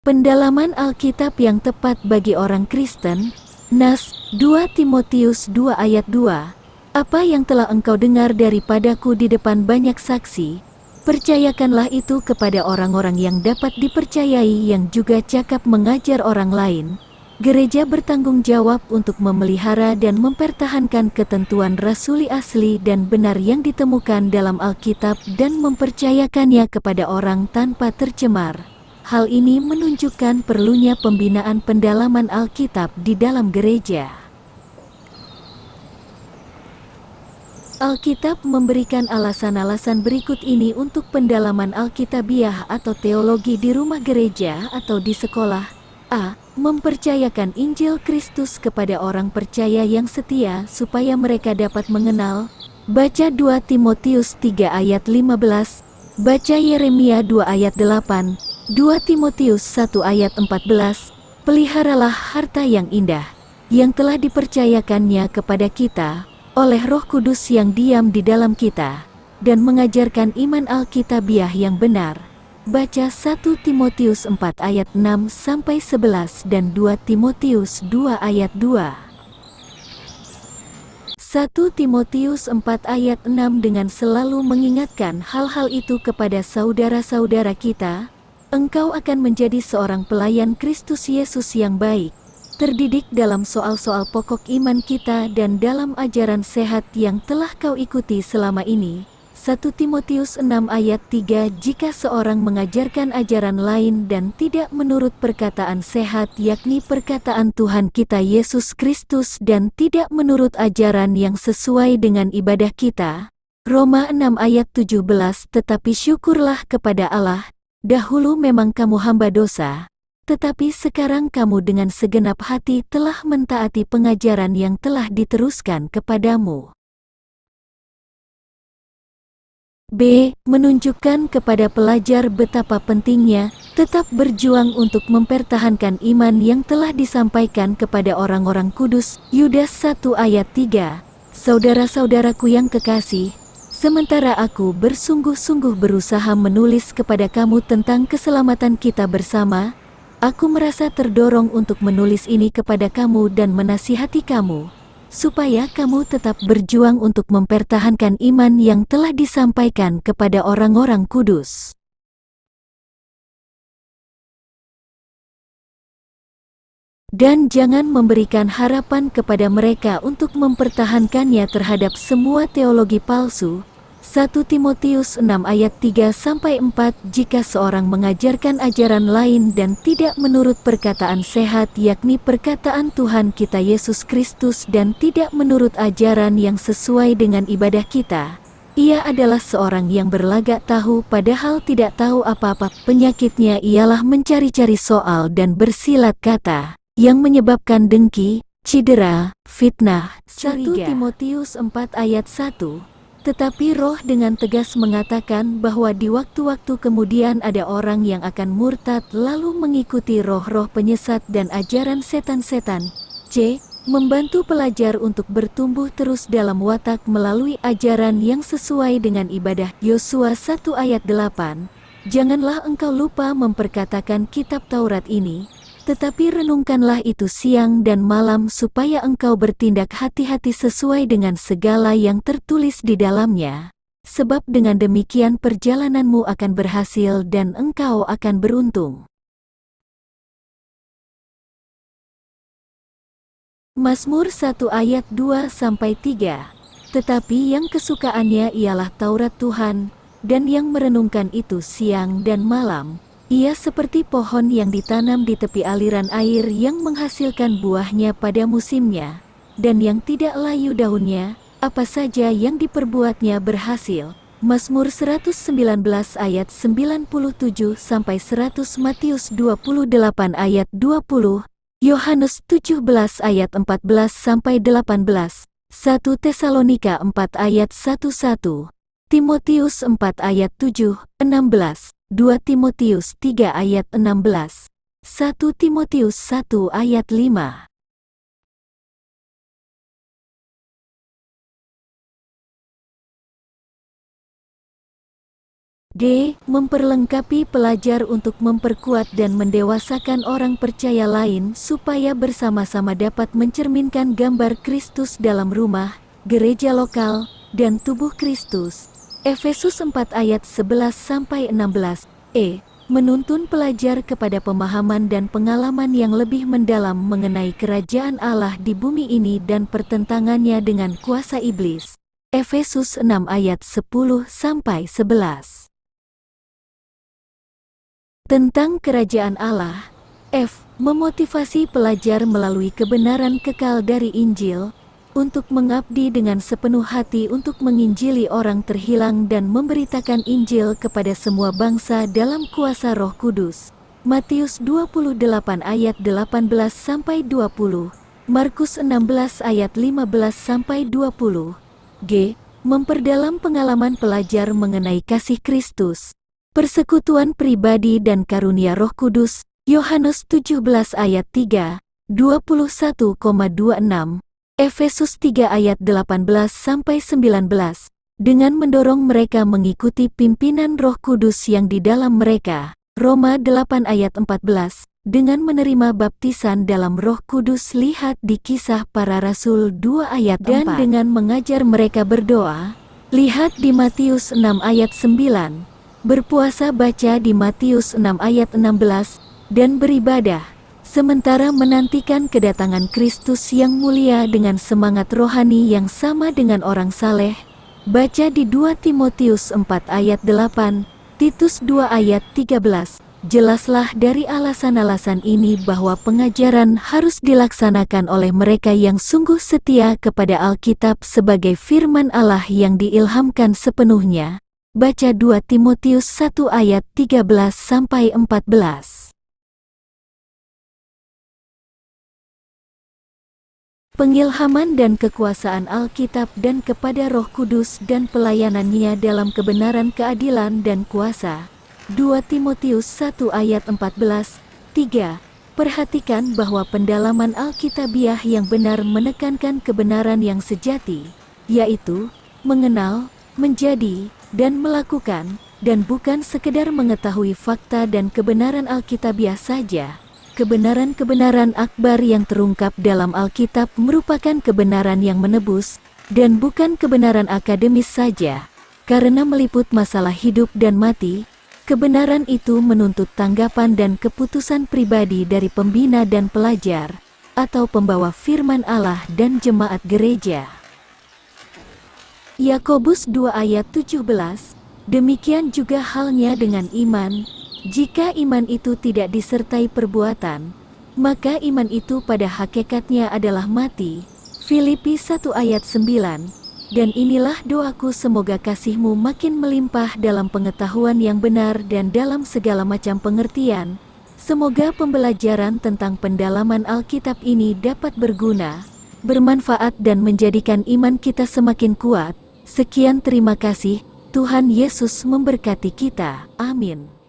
Pendalaman Alkitab yang tepat bagi orang Kristen. Nas, 2 Timotius 2 ayat 2. Apa yang telah engkau dengar daripadaku di depan banyak saksi, percayakanlah itu kepada orang-orang yang dapat dipercayai yang juga cakap mengajar orang lain. Gereja bertanggung jawab untuk memelihara dan mempertahankan ketentuan rasuli asli dan benar yang ditemukan dalam Alkitab dan mempercayakannya kepada orang tanpa tercemar. Hal ini menunjukkan perlunya pembinaan pendalaman Alkitab di dalam gereja. Alkitab memberikan alasan-alasan berikut ini untuk pendalaman Alkitabiah atau teologi di rumah gereja atau di sekolah. A. Mempercayakan Injil Kristus kepada orang percaya yang setia supaya mereka dapat mengenal. Baca 2 Timotius 3 ayat 15. Baca Yeremia 2 ayat 8. 2 Timotius 1 ayat 14, peliharalah harta yang indah, yang telah dipercayakannya kepada kita, oleh Roh Kudus yang diam di dalam kita, dan mengajarkan iman Alkitabiah yang benar. Baca 1 Timotius 4 ayat 6-11 dan 2 Timotius 2 ayat 2. 1 Timotius 4 ayat 6 dengan selalu mengingatkan hal-hal itu kepada saudara-saudara kita. Engkau akan menjadi seorang pelayan Kristus Yesus yang baik, terdidik dalam soal-soal pokok iman kita dan dalam ajaran sehat yang telah kau ikuti selama ini. 1 Timotius 6 ayat 3. Jika seorang mengajarkan ajaran lain dan tidak menurut perkataan sehat yakni perkataan Tuhan kita Yesus Kristus dan tidak menurut ajaran yang sesuai dengan ibadah kita. Roma 6 ayat 17. Tetapi syukurlah kepada Allah, dahulu memang kamu hamba dosa, tetapi sekarang kamu dengan segenap hati telah mentaati pengajaran yang telah diteruskan kepadamu. B. Menunjukkan kepada pelajar betapa pentingnya tetap berjuang untuk mempertahankan iman yang telah disampaikan kepada orang-orang kudus. Yudas 1 ayat 3. Saudara-saudaraku yang kekasih, sementara aku bersungguh-sungguh berusaha menulis kepada kamu tentang keselamatan kita bersama, aku merasa terdorong untuk menulis ini kepada kamu dan menasihati kamu, supaya kamu tetap berjuang untuk mempertahankan iman yang telah disampaikan kepada orang-orang kudus. Dan jangan memberikan harapan kepada mereka untuk mempertahankannya terhadap semua teologi palsu. 1 Timotius 6 ayat 3-4. Jika seorang mengajarkan ajaran lain dan tidak menurut perkataan sehat yakni perkataan Tuhan kita Yesus Kristus dan tidak menurut ajaran yang sesuai dengan ibadah kita, ia adalah seorang yang berlagak tahu padahal tidak tahu apa-apa. Penyakitnya ialah mencari-cari soal dan bersilat kata, yang menyebabkan dengki, cedera, fitnah, curiga. 1 Timotius 4 ayat 1. Tetapi Roh dengan tegas mengatakan bahwa di waktu-waktu kemudian ada orang yang akan murtad lalu mengikuti roh-roh penyesat dan ajaran setan-setan. C. Membantu pelajar untuk bertumbuh terus dalam watak melalui ajaran yang sesuai dengan ibadah. Yosua 1 ayat 8. Janganlah engkau lupa memperkatakan kitab Taurat ini, tetapi renungkanlah itu siang dan malam supaya engkau bertindak hati-hati sesuai dengan segala yang tertulis di dalamnya. Sebab dengan demikian perjalananmu akan berhasil dan engkau akan beruntung. Mazmur 1 ayat 2-3. Tetapi yang kesukaannya ialah Taurat Tuhan, dan yang merenungkan itu siang dan malam. Ia seperti pohon yang ditanam di tepi aliran air yang menghasilkan buahnya pada musimnya, dan yang tidak layu daunnya, apa saja yang diperbuatnya berhasil. Mazmur 119 ayat 97-100. Matius 28 ayat 20. Yohanes 17 ayat 14-18. 1 Tesalonika 4 ayat 11. Timotius 4 ayat 7-16. 2 Timotius 3 ayat 16. 1 Timotius 1 ayat 5. D. Memperlengkapi pelajar untuk memperkuat dan mendewasakan orang percaya lain supaya bersama-sama dapat mencerminkan gambar Kristus dalam rumah, gereja lokal, dan tubuh Kristus. Efesus 4 ayat 11-16. E. Menuntun pelajar kepada pemahaman dan pengalaman yang lebih mendalam mengenai kerajaan Allah di bumi ini dan pertentangannya dengan kuasa iblis. Efesus 6 ayat 10-11. Tentang kerajaan Allah. F. Memotivasi pelajar melalui kebenaran kekal dari Injil, untuk mengabdi dengan sepenuh hati untuk menginjili orang terhilang dan memberitakan Injil kepada semua bangsa dalam kuasa Roh Kudus. Matius 28 ayat 18-20, Markus 16 ayat 15-20. G. Memperdalam pengalaman pelajar mengenai kasih Kristus, persekutuan pribadi dan karunia Roh Kudus. Yohanes 17 ayat 3, 21,26, Efesus 3 ayat 18-19, dengan mendorong mereka mengikuti pimpinan Roh Kudus yang di dalam mereka. Roma 8 ayat 14, dengan menerima baptisan dalam Roh Kudus. Lihat di Kisah Para Rasul 2 ayat 4. Dan dengan mengajar mereka berdoa. Lihat di Matius 6 ayat 9. Berpuasa. Baca di Matius 6 ayat 16. Dan beribadah, sementara menantikan kedatangan Kristus yang mulia dengan semangat rohani yang sama dengan orang saleh. Baca di 2 Timotius 4 ayat 8, Titus 2 ayat 13. Jelaslah dari alasan-alasan ini bahwa pengajaran harus dilaksanakan oleh mereka yang sungguh setia kepada Alkitab sebagai firman Allah yang diilhamkan sepenuhnya. Baca 2 Timotius 1 ayat 13-14. Pengilhaman dan kekuasaan Alkitab dan kepada Roh Kudus dan pelayanannya dalam kebenaran, keadilan dan kuasa. 2 Timotius 1 ayat 14. 3. Perhatikan bahwa pendalaman Alkitabiah yang benar menekankan kebenaran yang sejati, yaitu mengenal, menjadi, dan melakukan, dan bukan sekedar mengetahui fakta dan kebenaran Alkitabiah saja. Kebenaran-kebenaran akbar yang terungkap dalam Alkitab merupakan kebenaran yang menebus, dan bukan kebenaran akademis saja. Karena meliput masalah hidup dan mati, kebenaran itu menuntut tanggapan dan keputusan pribadi dari pembina dan pelajar, atau pembawa firman Allah dan jemaat gereja. Yakobus 2 ayat 17, demikian juga halnya dengan iman. Jika iman itu tidak disertai perbuatan, maka iman itu pada hakikatnya adalah mati. Filipi 1 ayat 9. Dan inilah doaku, semoga kasihmu makin melimpah dalam pengetahuan yang benar dan dalam segala macam pengertian. Semoga pembelajaran tentang pendalaman Alkitab ini dapat berguna, bermanfaat dan menjadikan iman kita semakin kuat. Sekian, terima kasih. Tuhan Yesus memberkati kita. Amin.